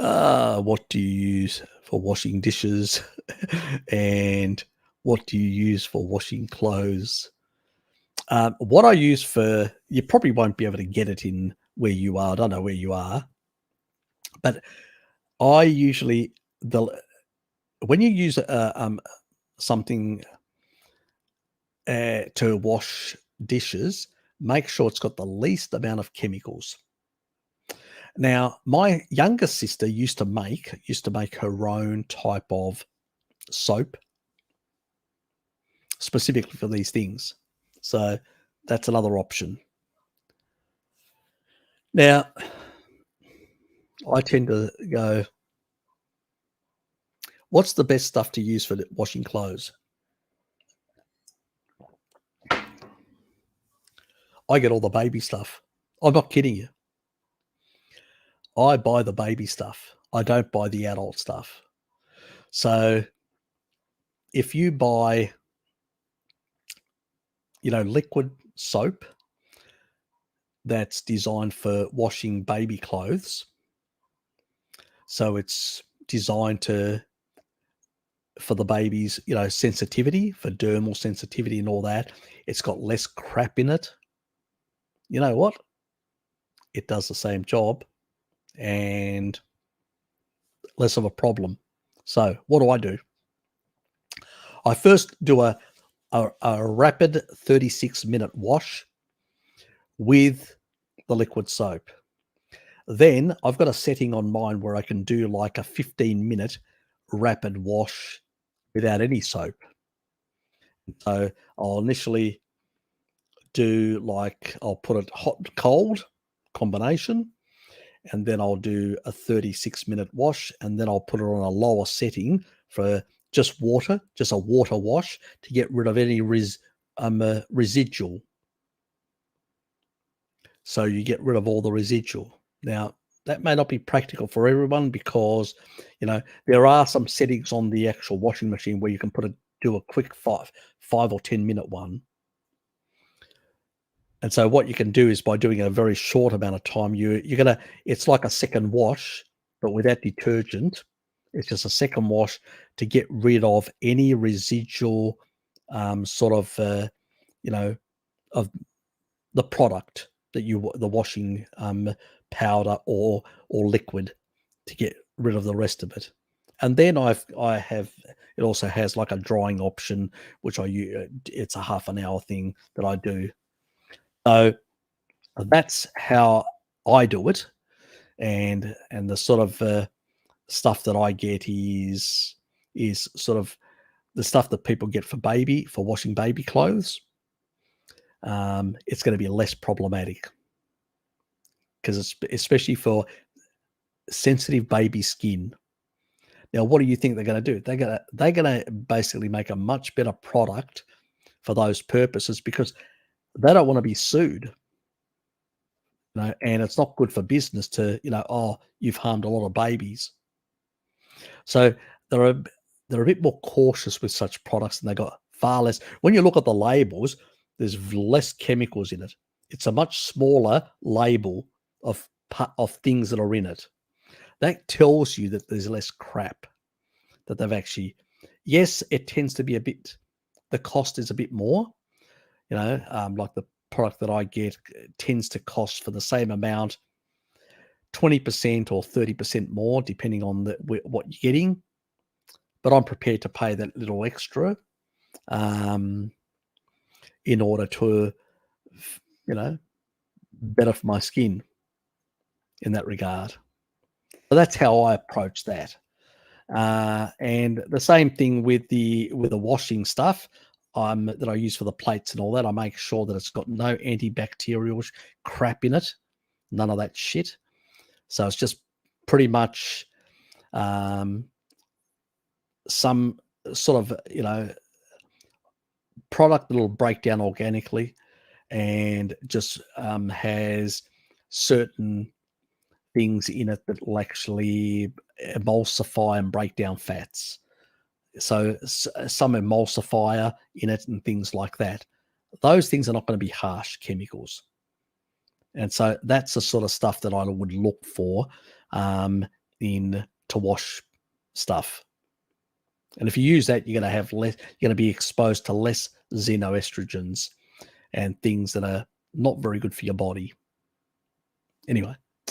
What do you use for washing dishes? And what do you use for washing clothes? What I use for, you probably won't be able to get it in where you are. I don't know where you are, but I usually, the when you use something to wash dishes, make sure it's got the least amount of chemicals. Now, my younger sister used to make her own type of soap specifically for these things. So that's another option. Now, I tend to go, what's the best stuff to use for washing clothes? I get all the baby stuff. I'm not kidding you. I buy the baby stuff. I don't buy the adult stuff. So if you buy, liquid soap that's designed for washing baby clothes, so it's designed for the baby's, sensitivity, for dermal sensitivity and all that. It's got less crap in it. You know what? It does the same job and less of a problem. So what do? I first do a rapid 36-minute wash with the liquid soap. Then I've got a setting on mine where I can do like a 15-minute rapid wash without any soap. So I'll initially I'll put it hot and cold combination, and then I'll do a 36-minute wash, and then I'll put it on a lower setting for just water, just a water wash to get rid of any residual. So you get rid of all the residual. Now, that may not be practical for everyone because, there are some settings on the actual washing machine where you can do a quick 5 or 10-minute one. And so what you can do is by doing a very short amount of time, it's like a second wash, but without detergent. It's just a second wash to get rid of any residual sort of, of the product that the washing powder or liquid, to get rid of the rest of it. And then it also has like a drying option, which I use. It's a half an hour thing that I do. So that's how I do it, and the sort of stuff that I get is sort of the stuff that people get for washing baby clothes. It's going to be less problematic because it's especially for sensitive baby skin. Now, what do you think they're going to do? They're going to basically make a much better product for those purposes because they don't want to be sued. And it's not good for business to, you've harmed a lot of babies. So they're a bit more cautious with such products, and they got far less. When you look at the labels, there's less chemicals in it. It's a much smaller label of things that are in it. That tells you that there's less crap that they've actually. Yes, it tends to be the cost is a bit more. Like the product that I get tends to cost for the same amount 20% or 30% more, depending on what you're getting. But I'm prepared to pay that little extra in order to, better for my skin in that regard. So that's how I approach that. And the same thing with the washing stuff that I use for the plates and all that. I make sure that it's got no antibacterial crap in it, none of that shit. So it's just pretty much some sort of product that will break down organically and just has certain things in it that will actually emulsify and break down fats. So some emulsifier in it and things like that. Those things are not going to be harsh chemicals. And so that's the sort of stuff that I would look for in to wash stuff. And if you use that, you're going to have less. You're going to be exposed to less xenoestrogens and things that are not very good for your body. Anyway,